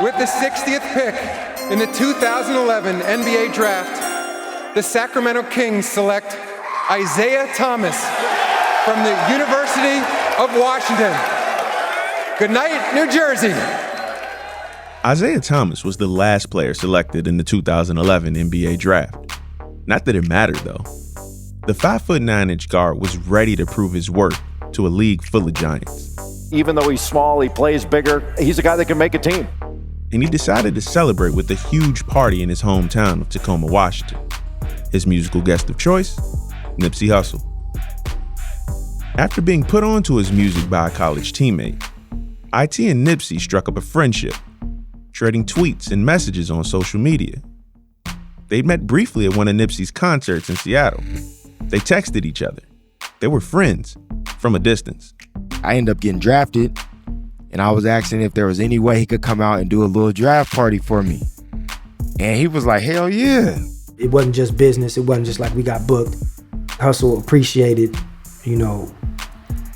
With the 60th pick in the 2011 NBA Draft, the Sacramento Kings select Isaiah Thomas from the University of Washington. Good night, New Jersey. Isaiah Thomas was the last player selected in the 2011 NBA Draft. Not that it mattered, though. The 5'9" guard was ready to prove his worth to a league full of giants. Even though he's small, he plays bigger. He's a guy that can make a team. And he decided to celebrate with a huge party in his hometown of Tacoma, Washington. His musical guest of choice, Nipsey Hussle. After being put onto his music by a college teammate, IT and Nipsey struck up a friendship, trading tweets and messages on social media. They'd met briefly at one of Nipsey's concerts in Seattle. They texted each other. They were friends from a distance. I ended up getting drafted, and I was asking if there was any way he could come out and do a little draft party for me. And he was like, hell yeah. It wasn't just business. It wasn't just like we got booked. Hussle appreciated,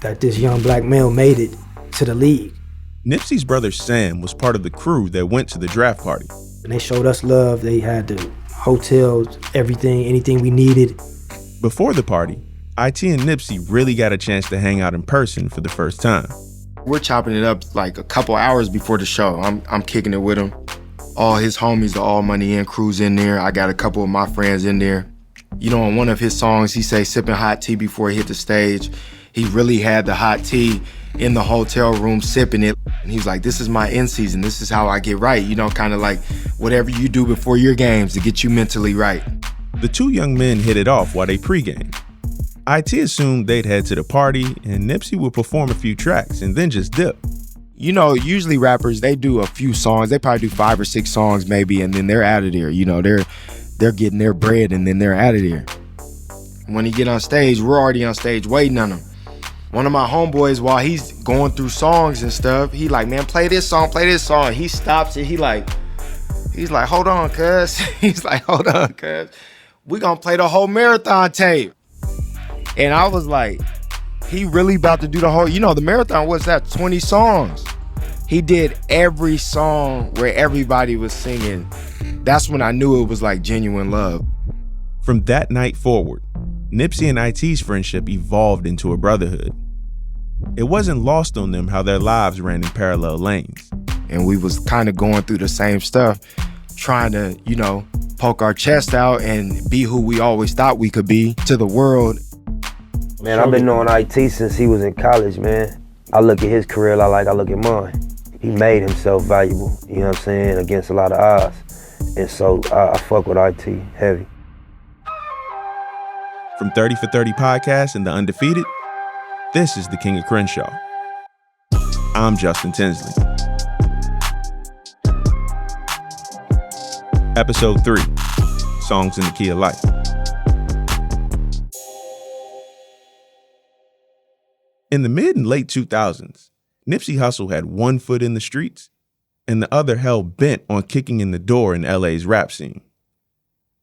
that this young black male made it to the league. Nipsey's brother Sam was part of the crew that went to the draft party. And they showed us love. They had the hotels, everything, anything we needed. Before the party, IT and Nipsey really got a chance to hang out in person for the first time. We're chopping it up like a couple hours before the show. I'm kicking it with him. All his homies, the All Money In crew's in there. I got a couple of my friends in there. On one of his songs, he say sipping hot tea before he hit the stage. He really had the hot tea in the hotel room sipping it. And he was like, this is my end season. This is how I get right. Kind of like whatever you do before your games to get you mentally right. The two young men hit it off while they pregame. IT assumed they'd head to the party and Nipsey would perform a few tracks and then just dip. Usually rappers, they do a few songs. They probably do 5 or 6 songs maybe, and then they're out of there. They're getting their bread and then they're out of there. When he get on stage, we're already on stage waiting on him. One of my homeboys, while he's going through songs and stuff, he like, man, play this song. He stops it. He's like, hold on, cuz. He's like, hold on, cuz. We gonna play the whole marathon tape. And I was like, he really about to do the whole, the marathon was that 20 songs. He did every song where everybody was singing. That's when I knew it was like genuine love. From that night forward, Nipsey and IT's friendship evolved into a brotherhood. It wasn't lost on them how their lives ran in parallel lanes. And we was kind of going through the same stuff, trying to, poke our chest out and be who we always thought we could be to the world. Man, I've been knowing IT since he was in college, man. I look at his career like I look at mine. He made himself valuable, against a lot of odds. And so I fuck with IT heavy. From 30 for 30 Podcast and The Undefeated, this is the King of Crenshaw. I'm Justin Tinsley. Episode 3, Songs in the Key of Life. In the mid and late 2000s, Nipsey Hussle had one foot in the streets and the other hell bent on kicking in the door in LA's rap scene.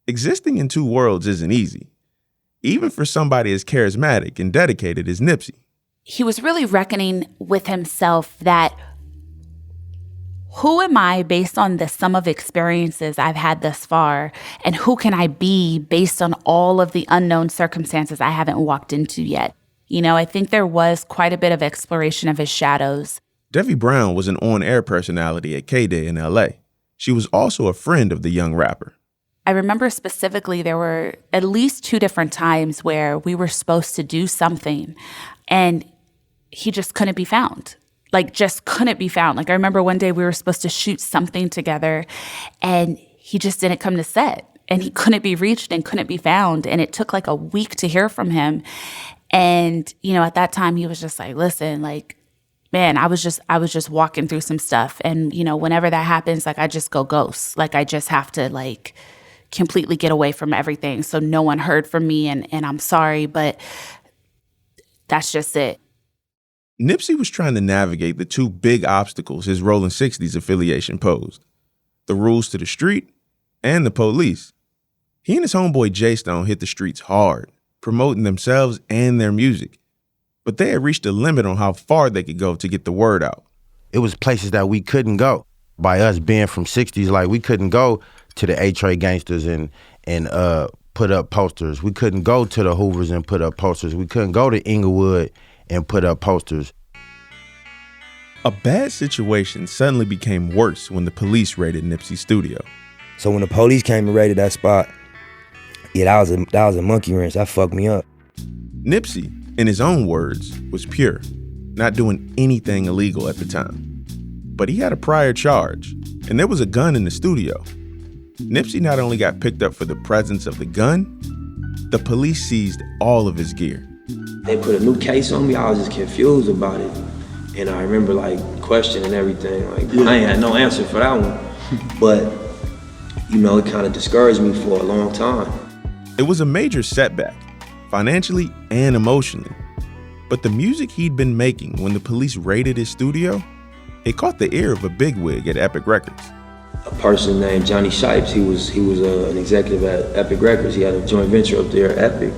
Existing in two worlds isn't easy, even for somebody as charismatic and dedicated as Nipsey. He was really reckoning with himself that who am I based on the sum of experiences I've had thus far, and who can I be based on all of the unknown circumstances I haven't walked into yet? I think there was quite a bit of exploration of his shadows. Devi Brown was an on-air personality at K-Day in LA. She was also a friend of the young rapper. I remember specifically there were at least 2 different times where we were supposed to do something and he just couldn't be found. Just couldn't be found. I remember one day we were supposed to shoot something together and he just didn't come to set and he couldn't be reached and couldn't be found. And it took a week to hear from him. And, at that time he was just like, listen, man, I was just walking through some stuff. And, whenever that happens, I just go ghost. I just have to completely get away from everything. So no one heard from me and I'm sorry, but that's just it. Nipsey was trying to navigate the 2 big obstacles his Rolling 60s affiliation posed: the rules to the street and the police. He and his homeboy J-Stone hit the streets hard, promoting themselves and their music. But they had reached a limit on how far they could go to get the word out. It was places that we couldn't go. by us being from 60s, like we couldn't go to the A-Tray Gangsters and put up posters. We couldn't go to the Hoovers and put up posters. We couldn't go to Inglewood and put up posters. A bad situation suddenly became worse when the police raided Nipsey's studio. So when the police came and raided that spot, yeah, that was a monkey wrench. That fucked me up. Nipsey, in his own words, was pure, not doing anything illegal at the time. But he had a prior charge, and there was a gun in the studio. Nipsey not only got picked up for the presence of the gun, the police seized all of his gear. They put a new case on me. I was just confused about it. And I remember like questioning everything. Like I ain't had no answer for that one. But, you know, it kind of discouraged me for a long time. It was a major setback, financially and emotionally. But the music he'd been making when the police raided his studio, it caught the ear of a bigwig at Epic Records. A person named Johnny Shipes, he was an executive at Epic Records. He had a joint venture up there at Epic.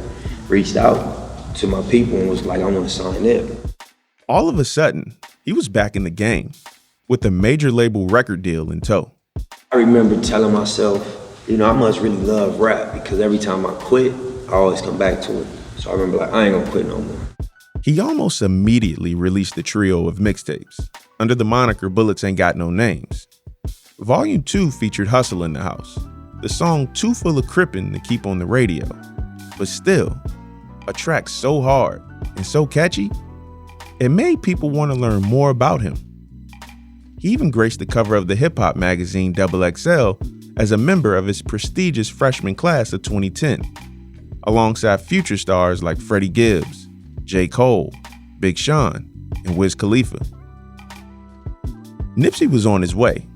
Reached out to my people and was like, I want to sign it. All of a sudden, he was back in the game with a major label record deal in tow. I remember telling myself, you know, I must really love rap because every time I quit, I always come back to it. So I remember like, I ain't gonna quit no more. He almost immediately released a trio of mixtapes under the moniker Bullets Ain't Got No Names. Volume 2 featured Hussle in the house, the song Too Full of Crippin' to keep on the radio. But still, a track so hard and so catchy, it made people want to learn more about him. He even graced the cover of the hip-hop magazine XXL as a member of his prestigious freshman class of 2010, alongside future stars like Freddie Gibbs, J. Cole, Big Sean, and Wiz Khalifa. Nipsey was on his way,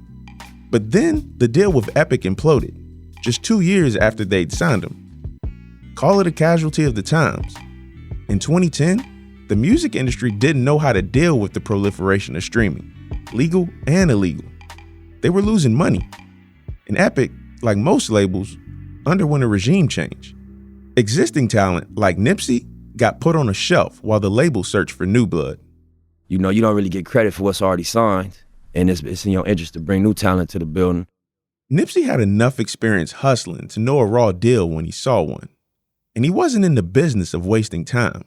but then the deal with Epic imploded, just 2 years after they'd signed him. Call it a casualty of the times. In 2010, the music industry didn't know how to deal with the proliferation of streaming, legal and illegal. They were losing money. And Epic, like most labels, underwent a regime change. Existing talent like Nipsey got put on a shelf while the label searched for new blood. You know, you don't really get credit for what's already signed, and it's in your interest to bring new talent to the building. Nipsey had enough experience hustling to know a raw deal when he saw one. And he wasn't in the business of wasting time.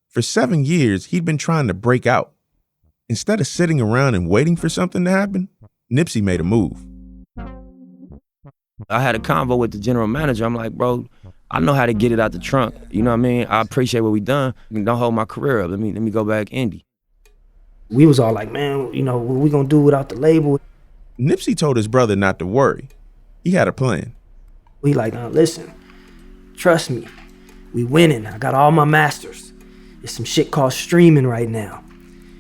For 7 years, he'd been trying to break out. Instead of sitting around and waiting for something to happen, Nipsey made a move. I had a convo with the general manager. I'm like, bro, I know how to get it out the trunk. You know what I mean? I appreciate what we done. Don't hold my career up. Let me go back indie. We was all like, man, you know, what we gonna do without the label? Nipsey told his brother not to worry. He had a plan. We like, listen, trust me, we winning. I got all my masters. It's some shit called streaming right now.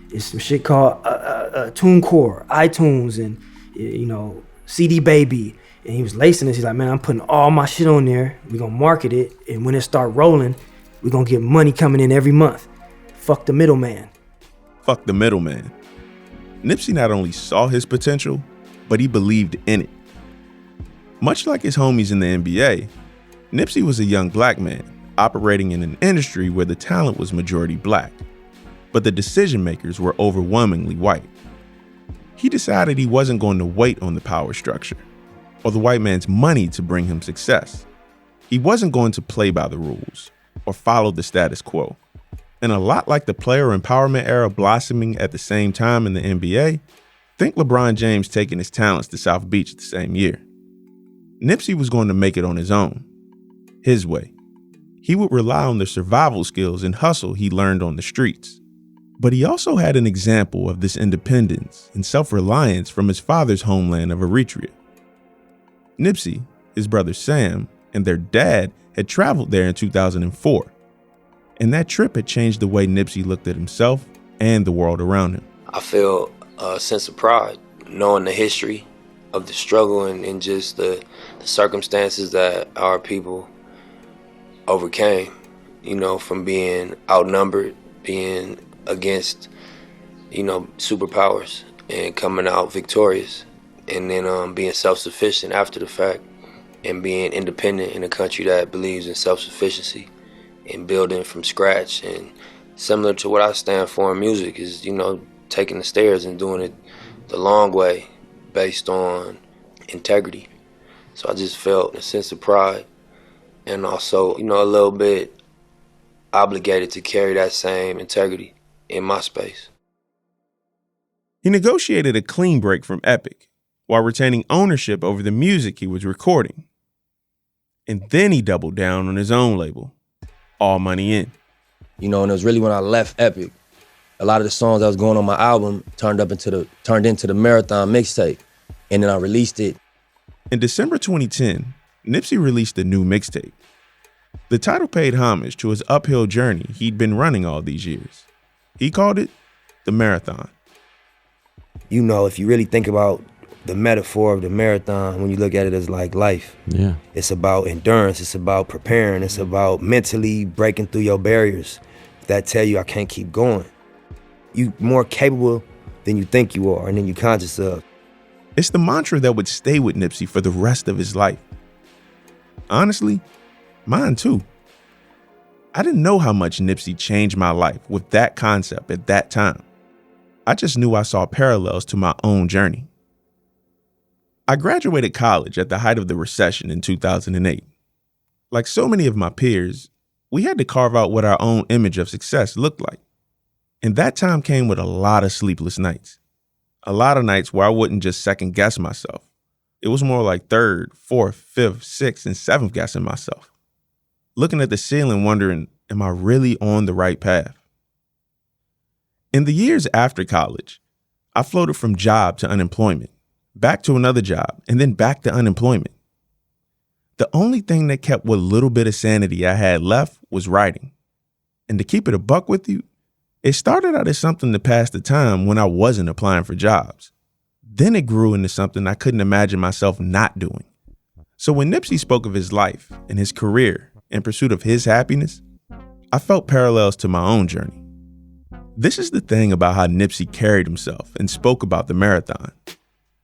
It's some shit called TuneCore, iTunes, and you know, CD Baby. And he was lacing this. He's like, man, I'm putting all my shit on there. We gonna market it, and when it start rolling, we gonna get money coming in every month. Fuck the middleman. Fuck the middleman. Nipsey not only saw his potential, but he believed in it. Much like his homies in the NBA, Nipsey was a young black man operating in an industry where the talent was majority black, but the decision makers were overwhelmingly white. He decided he wasn't going to wait on the power structure or the white man's money to bring him success. He wasn't going to play by the rules or follow the status quo. And a lot like the player empowerment era blossoming at the same time in the NBA, think LeBron James taking his talents to South Beach the same year. Nipsey was going to make it on his own, his way. He would rely on the survival skills and hustle he learned on the streets. But he also had an example of this independence and self-reliance from his father's homeland of Eritrea. Nipsey, his brother Sam, and their dad had traveled there in 2004. And that trip had changed the way Nipsey looked at himself and the world around him. I feel a sense of pride knowing the history of the struggle and just the circumstances that our people overcame, you know, from being outnumbered, being against, you know, superpowers and coming out victorious, and then being self-sufficient after the fact and being independent in a country that believes in self-sufficiency and building from scratch. And similar to what I stand for in music is, you know, taking the stairs and doing it the long way based on integrity. So I just felt a sense of pride and also, a little bit obligated to carry that same integrity in my space. He negotiated a clean break from Epic while retaining ownership over the music he was recording. And then he doubled down on his own label, All Money In. And it was really when I left Epic, a lot of the songs that was going on my album turned into the Marathon mixtape. And then I released it. In December 2010, Nipsey released a new mixtape. The title paid homage to his uphill journey he'd been running all these years. He called it The Marathon. If you really think about the metaphor of the marathon, when you look at it as like life, it's about endurance, it's about preparing, it's about mentally breaking through your barriers that tell you I can't keep going. You're more capable than you think you are and then you're conscious of. It's the mantra that would stay with Nipsey for the rest of his life. Honestly, mine too. I didn't know how much Nipsey changed my life with that concept at that time. I just knew I saw parallels to my own journey. I graduated college at the height of the recession in 2008. Like so many of my peers, we had to carve out what our own image of success looked like. And that time came with a lot of sleepless nights. A lot of nights where I wouldn't just second guess myself. It was more like third, fourth, fifth, sixth, and seventh guessing myself. Looking at the ceiling wondering, am I really on the right path? In the years after college, I floated from job to unemployment, back to another job, and then back to unemployment. The only thing that kept what little bit of sanity I had left was writing. And to keep it a buck with you, it started out as something to pass the time when I wasn't applying for jobs. Then it grew into something I couldn't imagine myself not doing. So when Nipsey spoke of his life and his career in pursuit of his happiness, I felt parallels to my own journey. This is the thing about how Nipsey carried himself and spoke about the marathon.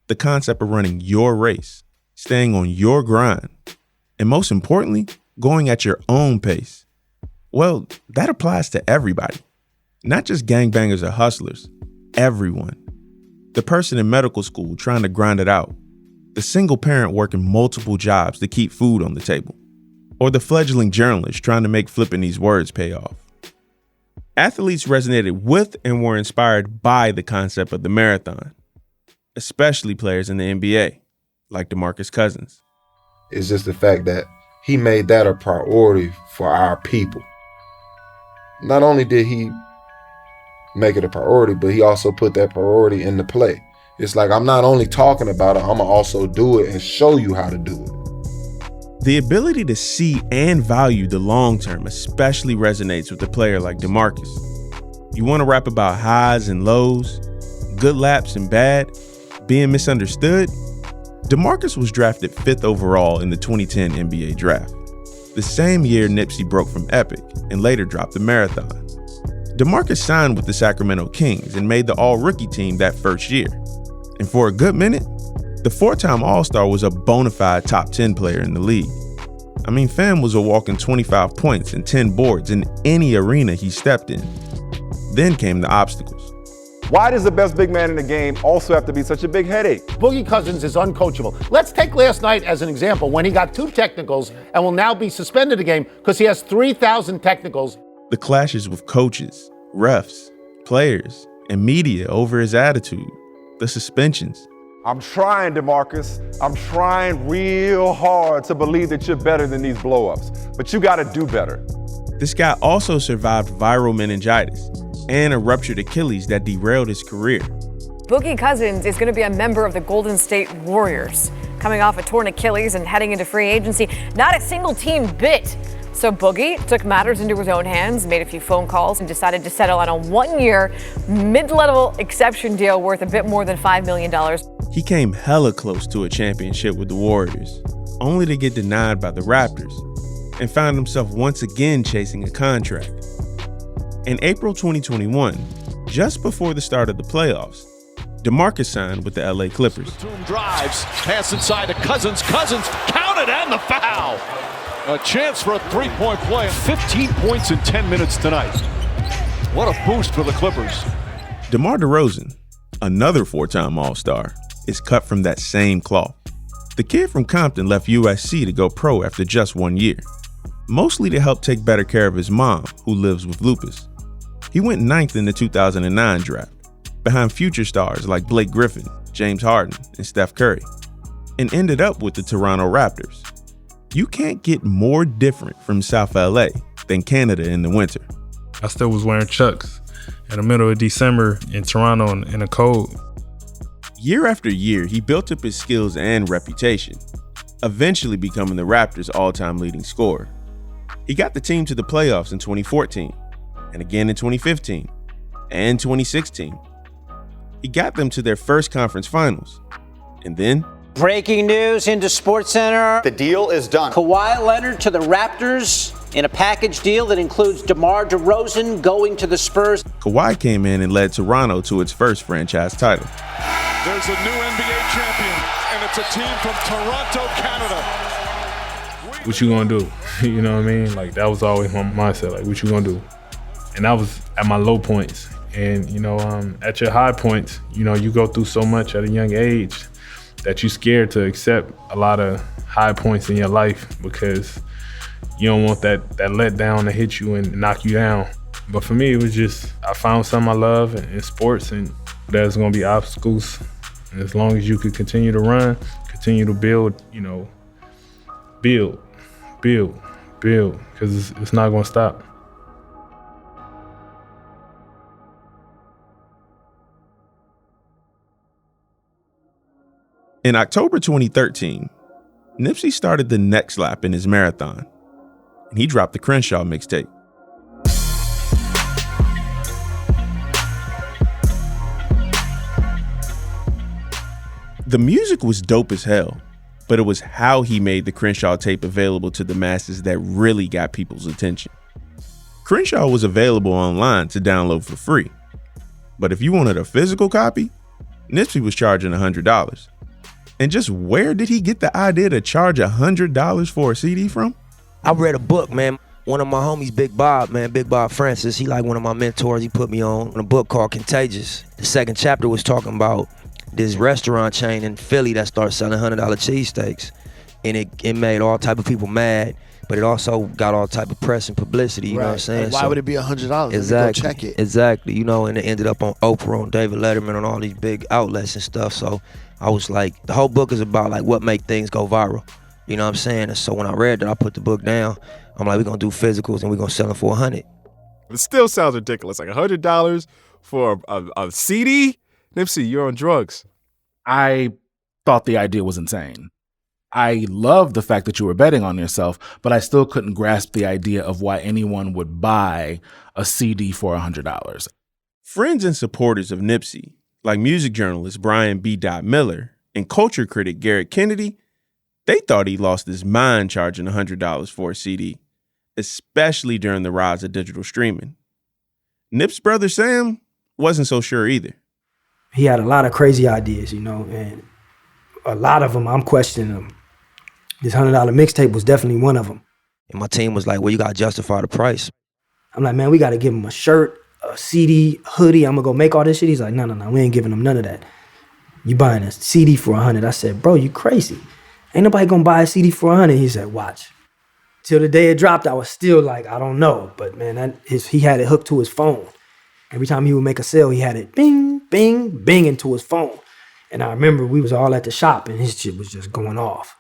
The concept of running your race, staying on your grind, and most importantly, going at your own pace. Well, that applies to everybody. Not just gangbangers or hustlers, everyone. The person in medical school trying to grind it out. The single parent working multiple jobs to keep food on the table. Or the fledgling journalist trying to make flipping these words pay off. Athletes resonated with and were inspired by the concept of the marathon, especially players in the NBA, like DeMarcus Cousins. It's just the fact that he made that a priority for our people. Not only did he make it a priority, but he also put that priority into play. It's like, I'm not only talking about it, I'm gonna also do it and show you how to do it. The ability to see and value the long term especially resonates with a player like DeMarcus. You want to rap about highs and lows, good laps and bad, being misunderstood? DeMarcus was drafted 5th overall in the 2010 NBA draft, the same year Nipsey broke from Epic and later dropped the marathon. DeMarcus signed with the Sacramento Kings and made the all-rookie team that first year. And for a good minute, the 4-time All-Star was a bona fide top 10 player in the league. I mean, fam was a walking 25 points and 10 boards in any arena he stepped in. Then came the obstacles. Why does the best big man in the game also have to be such a big headache? Boogie Cousins is uncoachable. Let's take last night as an example when he got 2 technicals and will now be suspended a game because he has 3,000 technicals. The clashes with coaches, refs, players, and media over his attitude, the suspensions. I'm trying, DeMarcus. I'm trying real hard to believe that you're better than these blow-ups, but you gotta do better. This guy also survived viral meningitis and a ruptured Achilles that derailed his career. Boogie Cousins is gonna be a member of the Golden State Warriors. Coming off a torn Achilles and heading into free agency, not a single team bit. So Boogie took matters into his own hands, made a few phone calls, and decided to settle on a 1-year, mid-level exception deal worth a bit more than $5 million. He came hella close to a championship with the Warriors, only to get denied by the Raptors, and found himself once again chasing a contract. In April 2021, just before the start of the playoffs, DeMarcus signed with the LA Clippers. Batum drives, pass inside to Cousins. Cousins counted and the foul. A chance for a three-point play. 15 points in 10 minutes tonight. What a boost for the Clippers. DeMar DeRozan, another 4-time All-Star, is cut from that same cloth. The kid from Compton left USC to go pro after just 1 year, mostly to help take better care of his mom, who lives with lupus. He went 9th in the 2009 draft, behind future stars like Blake Griffin, James Harden, and Steph Curry, and ended up with the Toronto Raptors. You can't get more different from South LA than Canada in the winter. I still was wearing Chucks in the middle of December in Toronto in the cold. Year after year, he built up his skills and reputation, eventually becoming the Raptors' all-time leading scorer. He got the team to the playoffs in 2014, and again in 2015, and 2016. He got them to their first conference finals, and then... Breaking news into SportsCenter. The deal is done. Kawhi Leonard to the Raptors in a package deal that includes DeMar DeRozan going to the Spurs. Kawhi came in and led Toronto to its first franchise title. There's a new NBA champion, and it's a team from Toronto, Canada. What you gonna do? You know what I mean? Like, that was always my mindset. Like, what you gonna do? And that was at my low points. And, at your high points, you go through so much at a young age that you're scared to accept a lot of high points in your life because you don't want that letdown to hit you and knock you down. But for me, it was just, I found something I love in sports, and there's gonna be obstacles. And as long as you could continue to run, continue to build, build, because it's not gonna stop. In October 2013, Nipsey started the next lap in his marathon, and he dropped the CRENSHAW mixtape. The music was dope as hell, but it was how he made the CRENSHAW tape available to the masses that really got people's attention. CRENSHAW was available online to download for free, but if you wanted a physical copy, Nipsey was charging $100. And just where did he get the idea to charge $100 for a CD from? I read a book, man. One of my homies, Big Bob Francis, he like one of my mentors. He put me on a book called Contagious. The second chapter was talking about this restaurant chain in Philly that started selling $100 cheesesteaks. And it made all type of people mad, but it also got all type of press and publicity, you know what I'm saying? Like, why would it be $100? Exactly. Go check it. Exactly, and it ended up on Oprah, on David Letterman, on all these big outlets and stuff. So I was like, the whole book is about like what make things go viral. You know what I'm saying? And so when I read that, I put the book down. I'm like, we're gonna do physicals and we're gonna sell them for $100. It still sounds ridiculous. Like $100 for a CD? Nipsey, you're on drugs. I thought the idea was insane. I loved the fact that you were betting on yourself, but I still couldn't grasp the idea of why anyone would buy a CD for $100. Friends and supporters of Nipsey, like music journalist Brian B. Miller and culture critic Garrett Kennedy, they thought he lost his mind charging $100 for a CD, especially during the rise of digital streaming. Nip's brother Sam wasn't so sure either. He had a lot of crazy ideas, and a lot of them, I'm questioning them. This $100 mixtape was definitely one of them. And my team was like, well, you gotta justify the price. I'm like, man, we gotta give him a shirt, a CD, hoodie. I'm gonna go make all this shit. He's like, no, we ain't giving him none of that. You buying a CD for $100? I said, bro, you crazy. Ain't nobody gonna buy a CD for $100. He said, watch. Till the day it dropped, I was still like, I don't know. But man, he had it hooked to his phone. Every time he would make a sale, he had it bing, bing, bing into his phone. And I remember we was all at the shop and his shit was just going off.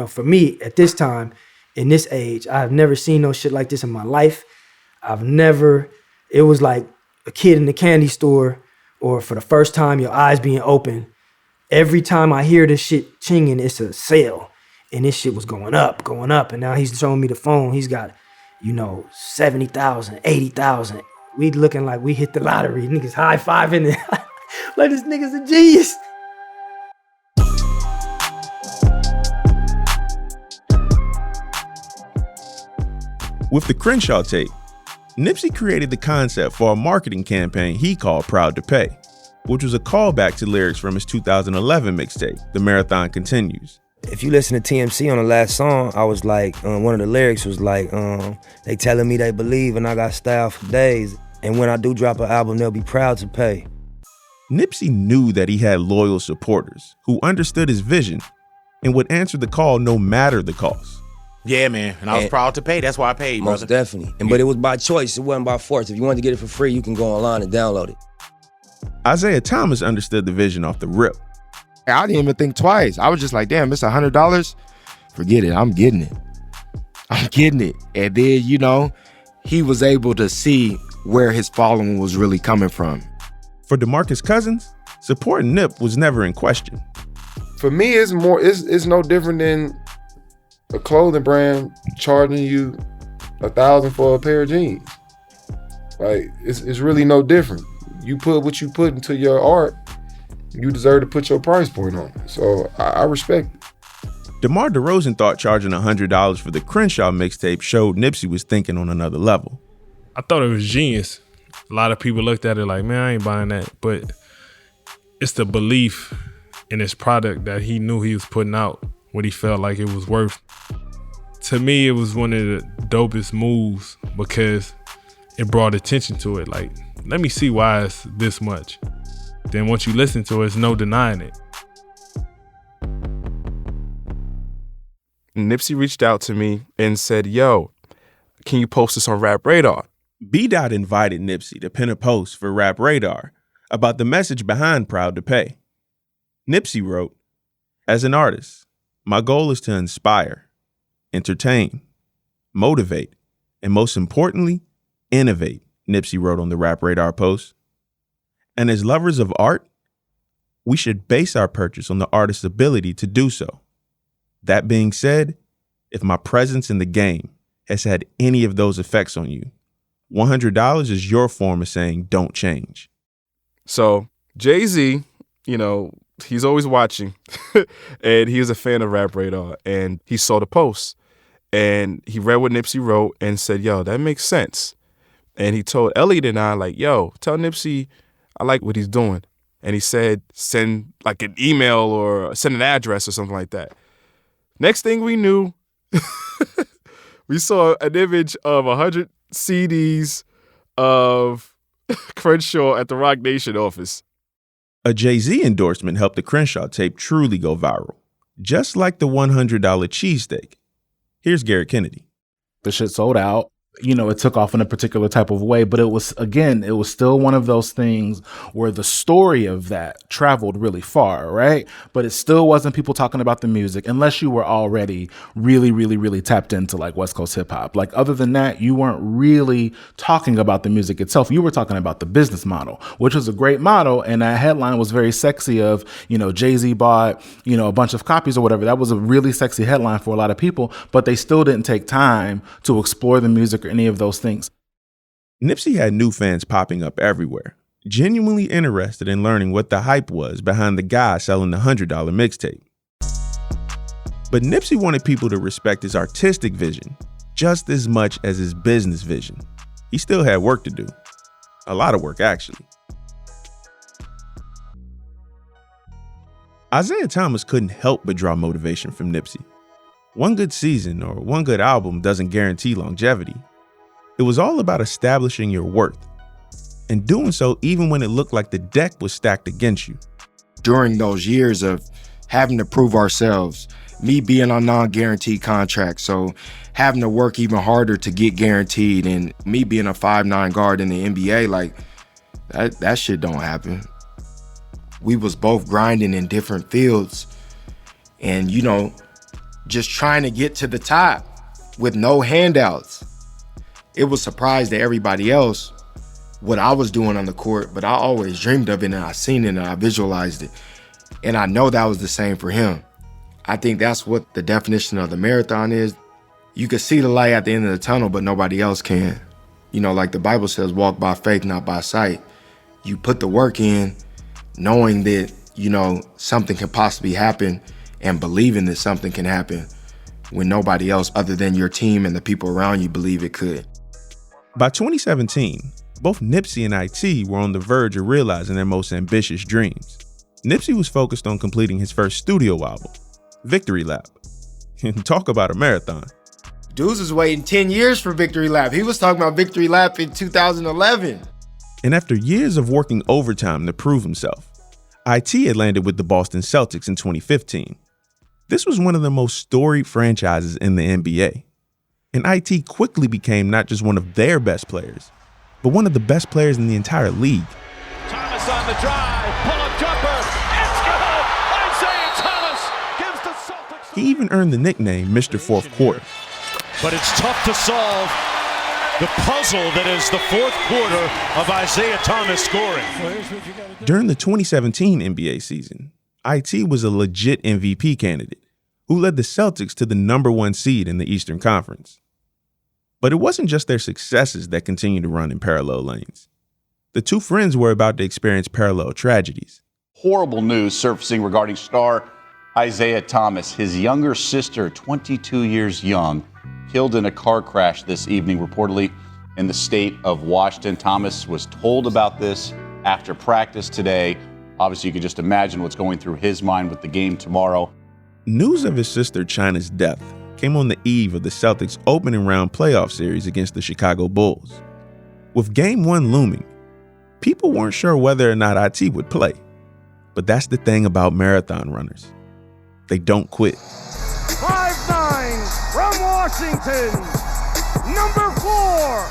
For me, at this time, in this age, I've never seen no shit like this in my life. It was like a kid in the candy store, or for the first time, your eyes being open. Every time I hear this shit chinging, it's a sale. And this shit was going up. And now he's showing me the phone. He's got, 70,000, 80,000. We looking like we hit the lottery. Niggas high-fiving it. Like this nigga's a genius. With the CRENSHAW tape, Nipsey created the concept for a marketing campaign he called Proud to Pay, which was a callback to lyrics from his 2011 mixtape, The Marathon Continues. If you listen to TMC on the last song, I was like, one of the lyrics was like, they telling me they believe and I got style for days. And when I do drop an album, they'll be proud to pay. Nipsey knew that he had loyal supporters who understood his vision and would answer the call no matter the cost. Yeah, man, and I was proud to pay. That's why I paid, Most brother. definitely. But it was by choice. It wasn't by force. If you wanted to get it for free, you can go online and download it. Isaiah Thomas understood the vision off the rip. I didn't even think twice. I was just like, damn, it's $100. Forget it. I'm getting it. I'm getting it. And then, you know, he was able to see where his following was really coming from. For DeMarcus Cousins, supporting Nip was never in question. For me, it's no different than a clothing brand charging you $1,000 for a pair of jeans. Like, it's really no different. You put what you put into your art, you deserve to put your price point on it. So I respect it. DeMar DeRozan thought charging $100 for the Crenshaw mixtape showed Nipsey was thinking on another level. I thought it was genius. A lot of people looked at it like, man, I ain't buying that. But it's the belief in his product that he knew he was putting out what he felt like it was worth. To me, it was one of the dopest moves because it brought attention to it. Like, let me see why it's this much. Then once you listen to it, it's no denying it. Nipsey reached out to me and said, yo, can you post this on Rap Radar? B-Dot invited Nipsey to pen a post for Rap Radar about the message behind Proud to Pay. Nipsey wrote, "As an artist, my goal is to inspire, entertain, motivate, and most importantly, innovate," Nipsey wrote on the Rap Radar post. "And as lovers of art, we should base our purchase on the artist's ability to do so. That being said, if my presence in the game has had any of those effects on you, $100 is your form of saying don't change." So Jay-Z, you know, he's always watching and he was a fan of Rap Radar and he saw the post and he read what Nipsey wrote and said, yo, that makes sense. And he told Elliot and I, like, yo, tell Nipsey I like what he's doing. And he said, send like an email or send an address or something like that. Next thing we knew, we saw an image of 100 CDs of Crenshaw at the Roc Nation office. A Jay-Z endorsement helped the Crenshaw tape truly go viral, just like the $100 cheesesteak. Here's Garrett Kennedy. The shit sold out. You know, it took off in a particular type of way, but it was still one of those things where the story of that traveled really far, right? But it still wasn't people talking about the music unless you were already really, really, really tapped into like West Coast hip hop. Like other than that, you weren't really talking about the music itself. You were talking about the business model, which was a great model. And that headline was very sexy of, you know, Jay-Z bought, you know, a bunch of copies or whatever. That was a really sexy headline for a lot of people, but they still didn't take time to explore the music or any of those things. Nipsey had new fans popping up everywhere, genuinely interested in learning what the hype was behind the guy selling the $100 mixtape. But Nipsey wanted people to respect his artistic vision just as much as his business vision. He still had work to do. A lot of work, actually. Isaiah Thomas couldn't help but draw motivation from Nipsey. One good season or one good album doesn't guarantee longevity. It was all about establishing your worth and doing so even when it looked like the deck was stacked against you. During those years of having to prove ourselves, me being on non-guaranteed contracts, so having to work even harder to get guaranteed, and me being a 5'9" guard in the NBA, like that shit don't happen. We was both grinding in different fields and, you know, just trying to get to the top with no handouts. It was a surprise to everybody else what I was doing on the court, but I always dreamed of it and I seen it and I visualized it. And I know that was the same for him. I think that's what the definition of the marathon is. You can see the light at the end of the tunnel, but nobody else can. You know, like the Bible says, walk by faith, not by sight. You put the work in knowing that, you know, something can possibly happen and believing that something can happen when nobody else other than your team and the people around you believe it could. By 2017, both Nipsey and IT were on the verge of realizing their most ambitious dreams. Nipsey was focused on completing his first studio album, Victory Lap. And talk about a marathon. Dudes was waiting 10 years for Victory Lap. He was talking about Victory Lap in 2011. And after years of working overtime to prove himself, IT had landed with the Boston Celtics in 2015. This was one of the most storied franchises in the NBA. And IT quickly became not just one of their best players, but one of the best players in the entire league. Thomas on the drive, pull-up jumper, it's good! Isaiah Thomas gives the Celtics... He even earned the nickname Mr. Fourth Quarter. But it's tough to solve the puzzle that is the fourth quarter of Isaiah Thomas scoring. During the 2017 NBA season, IT was a legit MVP candidate who led the Celtics to the #1 seed in the Eastern Conference. But it wasn't just their successes that continued to run in parallel lanes. The two friends were about to experience parallel tragedies. Horrible news surfacing regarding star Isaiah Thomas. His younger sister, 22 years young, killed in a car crash this evening, reportedly in the state of Washington. Thomas was told about this after practice today. Obviously, you can just imagine what's going through his mind with the game tomorrow. News of his sister China's death came on the eve of the Celtics' opening round playoff series against the Chicago Bulls. With Game 1 looming, people weren't sure whether or not IT would play. But that's the thing about marathon runners. They don't quit. 5'9" from Washington, number 4,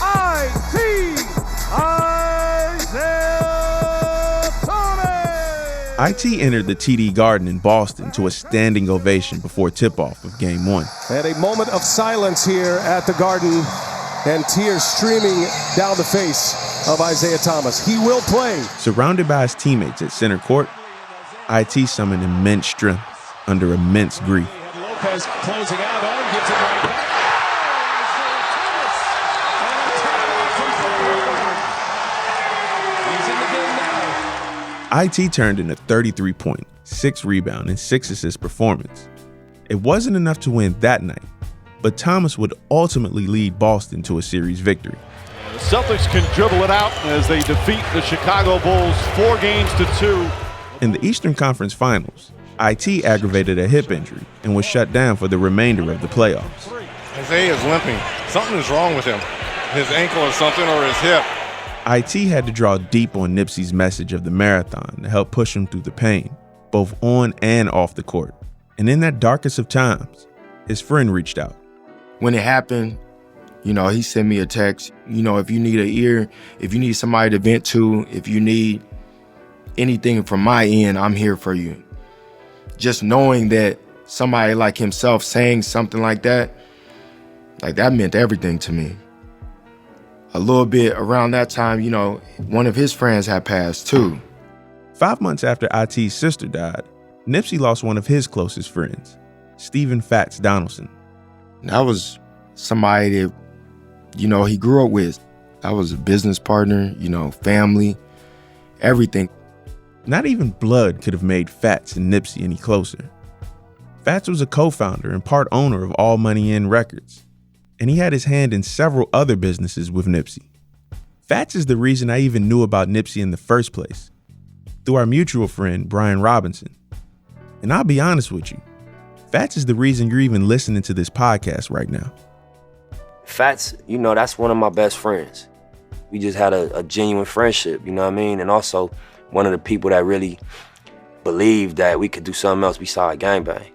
IT, Isaiah Thomas. IT entered the TD Garden in Boston to a standing ovation before tip-off of Game 1. And a moment of silence here at the Garden, and tears streaming down the face of Isaiah Thomas. He will play. Surrounded by his teammates at center court, IT summoned immense strength under immense grief. Lopez closing out on, gives it right back. He's in the game now. IT turned in a 33-point, 6-rebound, and 6-assist performance. It wasn't enough to win that night, but Thomas would ultimately lead Boston to a series victory. The Celtics can dribble it out as they defeat the Chicago Bulls 4-2. In the Eastern Conference Finals, IT aggravated a hip injury and was shut down for the remainder of the playoffs. Isaiah is limping. Something is wrong with him. His ankle or something, or his hip. IT had to draw deep on Nipsey's message of the marathon to help push him through the pain, both on and off the court. And in that darkest of times, his friend reached out. When it happened, he sent me a text. If you need an ear, if you need somebody to vent to, if you need anything from my end, I'm here for you. Just knowing that somebody like himself saying something like that meant everything to me. A little bit around that time, one of his friends had passed too. 5 months after IT's sister died, Nipsey lost one of his closest friends, Stephen Fats Donaldson. That was somebody that, he grew up with. I was a business partner, family, everything. Not even blood could have made Fats and Nipsey any closer. Fats was a co-founder and part owner of All Money In Records, and he had his hand in several other businesses with Nipsey. Fats is the reason I even knew about Nipsey in the first place, through our mutual friend, Brian Robinson. And I'll be honest with you, Fats is the reason you're even listening to this podcast right now. Fats, that's one of my best friends. We just had a genuine friendship, you know what I mean? And also one of the people that really believed that we could do something else besides gangbang.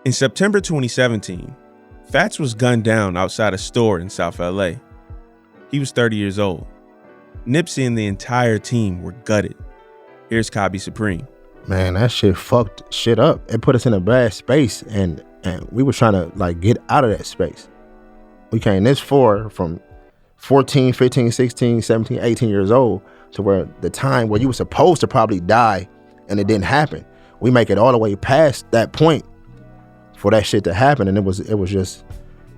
In September 2017, Fats was gunned down outside a store in South LA. He was 30 years old. Nipsey and the entire team were gutted. Here's Kabi Supreme. Man, that shit fucked shit up. It put us in a bad space, and we were trying to get out of that space. We came this far from 14, 15, 16, 17, 18 years old to where the time where you were supposed to probably die and it didn't happen. We make it all the way past that point for that shit to happen, and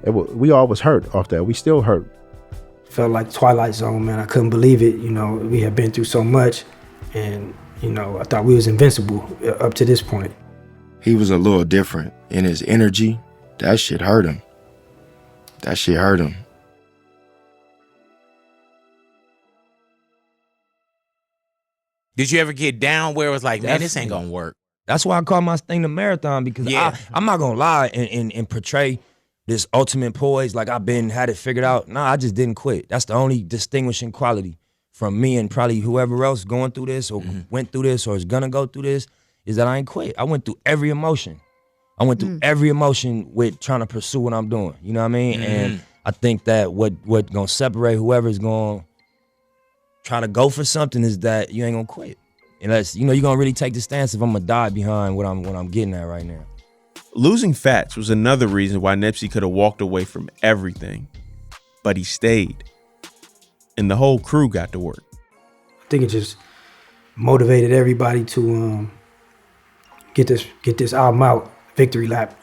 we all was hurt off that. We still hurt. Felt like Twilight Zone, man. I couldn't believe it. We had been through so much, and I thought we was invincible up to this point. He was a little different in his energy. That shit hurt him. Did you ever get down where it was like, man, this ain't gonna work? That's why I call my thing the marathon, because I'm not gonna lie and portray this ultimate poise like I've had it figured out. No, I just didn't quit. That's the only distinguishing quality from me and probably whoever else going through this or went through this or is gonna go through this is that I ain't quit. I went through every emotion. I went through every emotion with trying to pursue what I'm doing. You know what I mean? And I think that what gonna separate whoever's gonna try to go for something is that you ain't gonna quit. Unless, you know, you're gonna really take the stance if I'm gonna die behind what I'm getting at right now. Losing Fats was another reason why Nipsey could have walked away from everything, but he stayed. And the whole crew got to work. I think it just motivated everybody to get this album out, Victory Lap.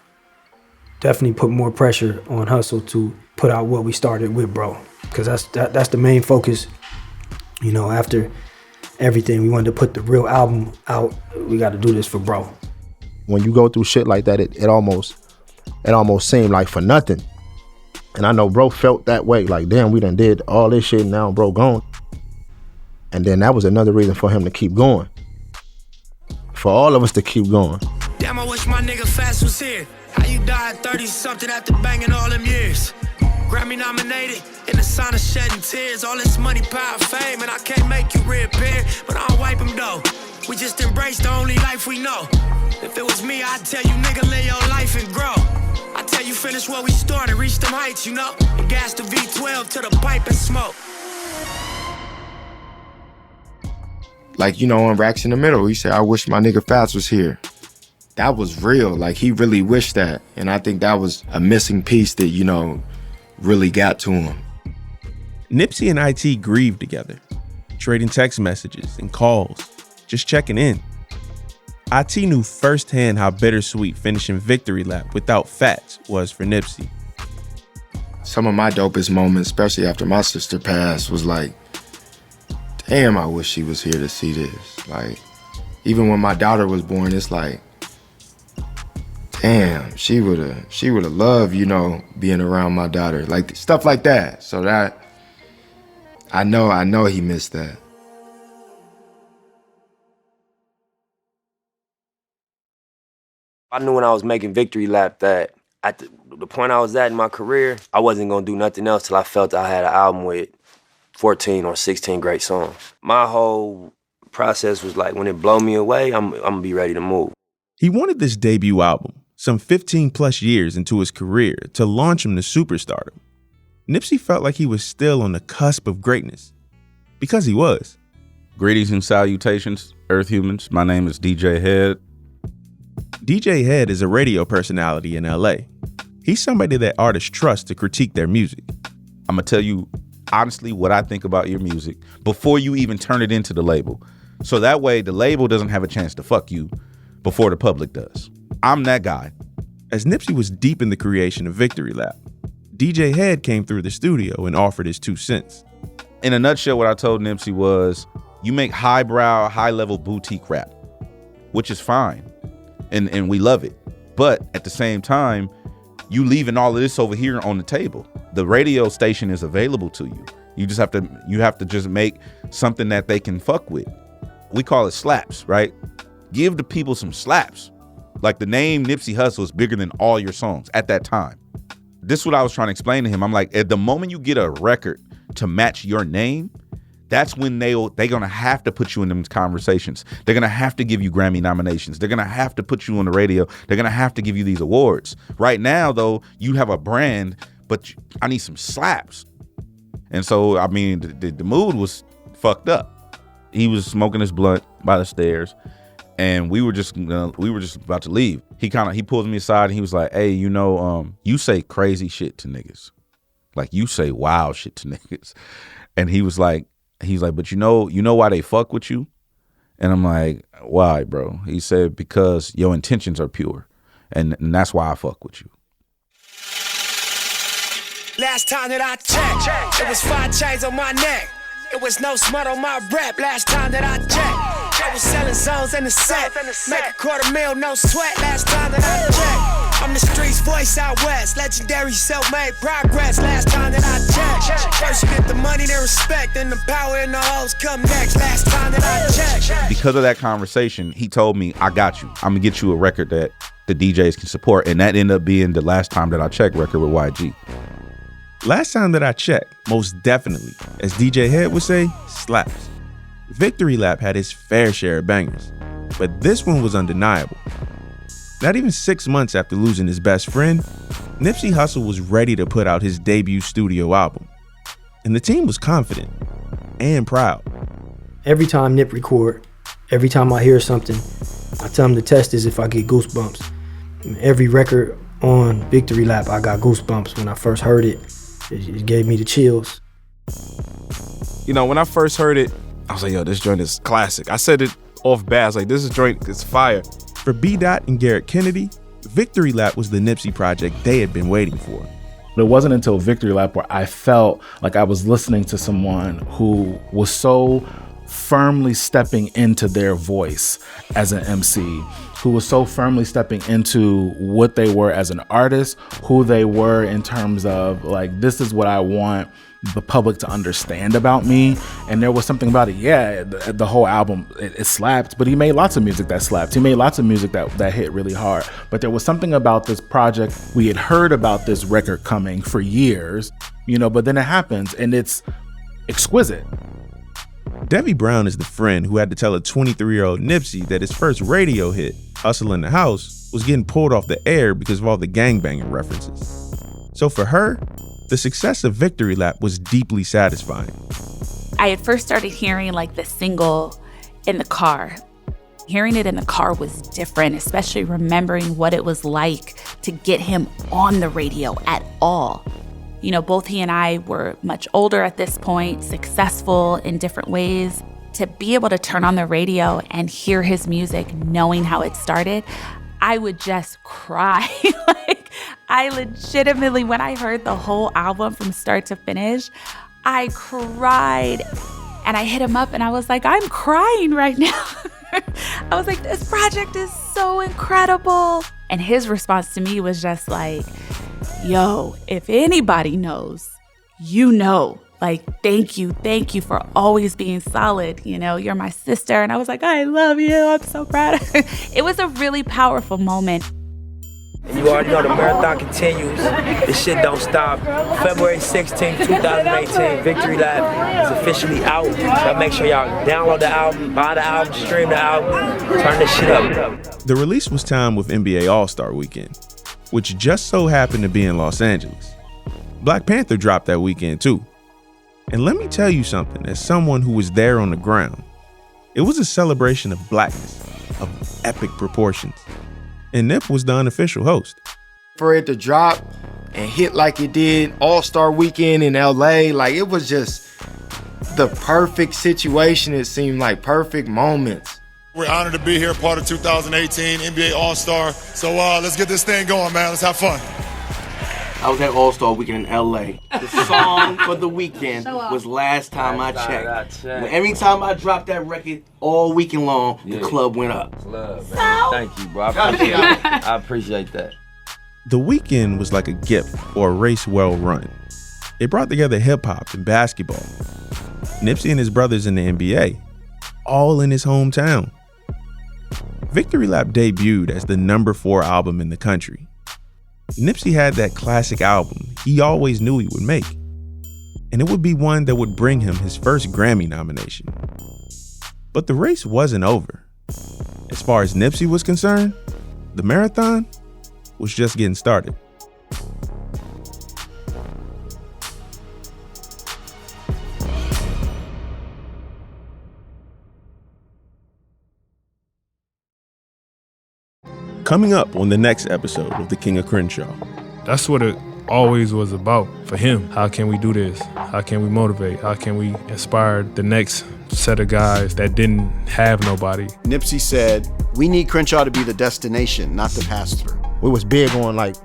Definitely put more pressure on Hussle to put out what we started with, bro. Because that's the main focus. You know, after everything, we wanted to put the real album out. We got to do this for bro. When you go through shit like that, it almost seemed like for nothing. And I know bro felt that way, like, damn, we done did all this shit and now bro gone. And then that was another reason for him to keep going. For all of us to keep going. Damn, I wish my nigga Fast was here. How you died 30-something after banging all them years? Grammy nominated, in the sign of shedding tears. All this money, power, fame, and I can't make you reappear. But I'll wipe them though. We just embrace the only life we know. If it was me, I'd tell you, nigga, live your life and grow. I tell you, finish what we started, reach them heights, you know? And gas the V12 to the pipe and smoke. Like, you know, on Racks in the Middle, he said, I wish my nigga Fats was here. That was real. Like, he really wished that. And I think that was a missing piece that, you know, really got to him. Nipsey and IT grieved together, trading text messages and calls, just checking in. IT knew firsthand how bittersweet finishing Victory Lap without Fats was for Nipsey. Some of my dopest moments, especially after my sister passed, was like, damn, I wish she was here to see this. Like, even when my daughter was born, it's like, damn, she would've loved, you know, being around my daughter. Like, stuff like that. So that, I know he missed that. I knew when I was making Victory Lap that at the point I was at in my career, I wasn't gonna do nothing else till I felt I had an album with 14 or 16 great songs. My whole process was like, when it blow me away, I'm gonna be ready to move. He wanted this debut album, some 15 plus years into his career, to launch him to superstardom. Nipsey felt like he was still on the cusp of greatness, because he was. Greetings and salutations, Earth humans. My name is DJ Head. DJ Head is a radio personality in LA. He's somebody that artists trust to critique their music. I'm gonna tell you honestly what I think about your music before you even turn it into the label. So that way the label doesn't have a chance to fuck you before the public does. I'm that guy. As Nipsey was deep in the creation of Victory Lap, DJ Head came through the studio and offered his 2 cents. In a nutshell, what I told Nipsey was, you make highbrow, high-level boutique rap, which is fine, and we love it. But at the same time, you leaving all of this over here on the table. The radio station is available to you. You have to just make something that they can fuck with. We call it slaps, right? Give the people some slaps. Like, the name Nipsey Hussle is bigger than all your songs at that time. This is what I was trying to explain to him. I'm like, at the moment you get a record to match your name, that's when they're gonna have to put you in them conversations. They're gonna have to give you Grammy nominations. They're gonna have to put you on the radio. They're gonna have to give you these awards. Right now, though, you have a brand, but I need some slaps. And so, I mean, the mood was fucked up. He was smoking his blunt by the stairs, and we were just about to leave. He pulls me aside and he was like, "Hey, you know, you say crazy shit to niggas, like you say wild shit to niggas." And he's like, "But you know why they fuck with you?" And I'm like, "Why, bro?" He said, "Because your intentions are pure, and that's why I fuck with you." Last time that I checked, it was 5 chains on my neck. It was no smut on my rep. Last time that I checked, I was selling zones in the set. Make $250,000, no sweat. Last time that I checked, I'm the streets voice out west. Legendary self-made progress. Last time that I checked, first you get the money, then respect, then the power and the hoes come next. Last time that I checked. Because of that conversation, he told me, "I got you. I'm gonna get you a record that the DJs can support," and that ended up being the Last Time That I Checked record with YG. Last time that I checked, most definitely, as DJ Head would say, slaps. Victory Lap had his fair share of bangers, but this one was undeniable. Not even 6 months after losing his best friend, Nipsey Hussle was ready to put out his debut studio album. And the team was confident and proud. Every time Nip record, every time I hear something, I tell him to test this if I get goosebumps. Every record on Victory Lap, I got goosebumps. When I first heard it, it gave me the chills. You know, when I first heard it, I was like, yo, this joint is classic. I said it off bat. I was like, this joint is fire. For B-Dot and Garrett Kennedy, Victory Lap was the Nipsey project they had been waiting for. It wasn't until Victory Lap where I felt like I was listening to someone who was so firmly stepping into their voice as an MC, who was so firmly stepping into what they were as an artist, who they were in terms of like, this is what I want the public to understand about me. And there was something about it. Yeah, the whole album, it slapped, but he made lots of music that slapped. He made lots of music that hit really hard. But there was something about this project. We had heard about this record coming for years, you know, but then it happens and it's exquisite. Debbie Brown is the friend who had to tell a 23-year-old Nipsey that his first radio hit, Hustle in the House, was getting pulled off the air because of all the gangbanging references. So for her, the success of Victory Lap was deeply satisfying. I had first started hearing like the single in the car. Hearing it in the car was different, especially remembering what it was like to get him on the radio at all. You know, both he and I were much older at this point, successful in different ways. To be able to turn on the radio and hear his music, knowing how it started, I would just cry. Like, I legitimately, when I heard the whole album from start to finish, I cried. And I hit him up and I was like, I'm crying right now. I was like, this project is so incredible. And his response to me was just like, yo, if anybody knows, you know. Like, thank you for always being solid. You know, you're my sister. And I was like, I love you. I'm so proud. It was a really powerful moment. And you already know the marathon continues. This shit don't stop. February 16th, 2018, Victory Lap is officially out. So make sure y'all download the album, buy the album, stream the album, turn this shit up. The release was timed with NBA All-Star Weekend, which just so happened to be in Los Angeles. Black Panther dropped that weekend too. And let me tell you something, as someone who was there on the ground, it was a celebration of blackness, of epic proportions. And Nip was the unofficial host. For it to drop and hit like it did, All-Star Weekend in LA, like it was just the perfect situation. It seemed like perfect moments. We're honored to be here, part of 2018 NBA All-Star. So let's get this thing going, man. Let's have fun. I was at All-Star Weekend in LA. The song for the weekend was Last Time I Checked. Every time I dropped that record all weekend long, the club went up. Love, man. Thank you, bro. I appreciate that. The weekend was like a gift or a race well run. It brought together hip-hop and basketball. Nipsey and his brothers in the NBA, all in his hometown. Victory Lap debuted as the #4 album in the country. Nipsey had that classic album he always knew he would make, and it would be one that would bring him his first Grammy nomination. But the race wasn't over. As far as Nipsey was concerned, the marathon was just getting started. Coming up on the next episode of The King of Crenshaw. That's what it always was about for him. How can we do this? How can we motivate? How can we inspire the next set of guys that didn't have nobody? Nipsey said, we need Crenshaw to be the destination, not the pass-through. We was big on like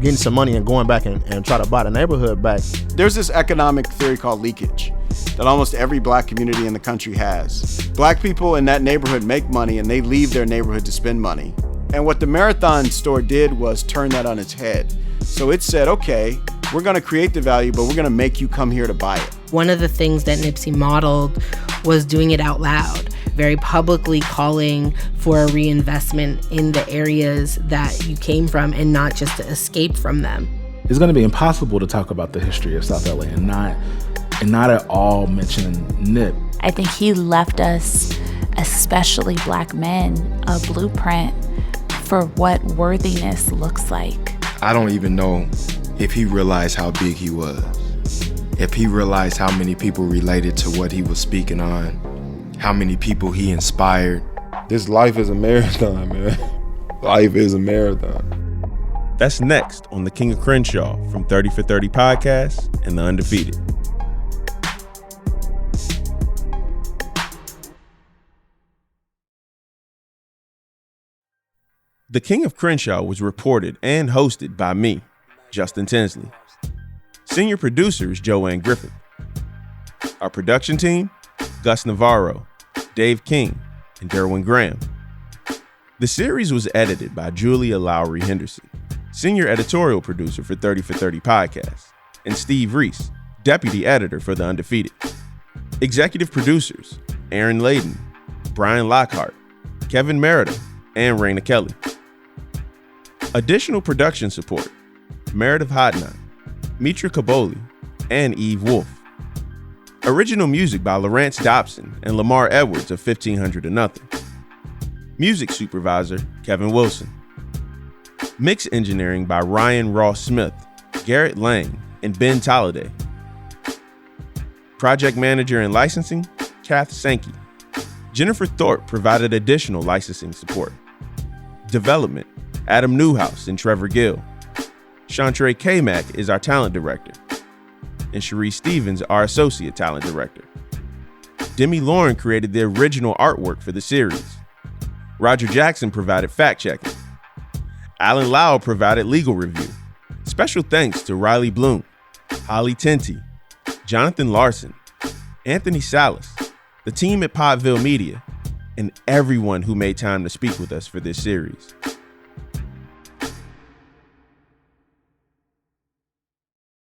getting some money and going back and try to buy the neighborhood back. There's this economic theory called leakage that almost every black community in the country has. Black people in that neighborhood make money and they leave their neighborhood to spend money. And what the Marathon store did was turn that on its head. So it said, okay, we're gonna create the value, but we're gonna make you come here to buy it. One of the things that Nipsey modeled was doing it out loud, very publicly calling for a reinvestment in the areas that you came from and not just to escape from them. it's going to be impossible to talk about the history of South LA and not at all mention Nip. I think he left us, especially Black men, a blueprint for what worthiness looks like. I don't even know if he realized how big he was, if he realized how many people related to what he was speaking on, how many people he inspired. This life is a marathon, man. Life is a marathon. That's next on The King of Crenshaw from 30 for 30 Podcast and The Undefeated. The King of Crenshaw was reported and hosted by me, Justin Tinsley. Senior producer is Joanne Griffith. Our production team, Gus Navarro, Dave King, and Derwin Graham. The series was edited by Julia Lowry Henderson, senior editorial producer for 30 for 30 Podcast, and Steve Reese, deputy editor for The Undefeated. Executive producers, Aaron Layden, Brian Lockhart, Kevin Merida, and Raina Kelly. Additional production support, Meredith Hodnott, Mitra Kaboli, and Eve Wolf. Original music by Lawrence Dobson and Lamar Edwards of 1500 and Nothing. Music supervisor, Kevin Wilson. Mix engineering by Ryan Ross Smith, Garrett Lang, and Ben Tolliday. Project manager and licensing, Kath Sankey. Jennifer Thorpe provided additional licensing support. Development, Adam Newhouse and Trevor Gill. Chantre K-Mac is our talent director. And Cherie Stevens, our associate talent director. Demi Lauren created the original artwork for the series. Roger Jackson provided fact-checking. Alan Lau provided legal review. Special thanks to Riley Bloom, Holly Tenty, Jonathan Larson, Anthony Salas, the team at Podville Media, and everyone who made time to speak with us for this series.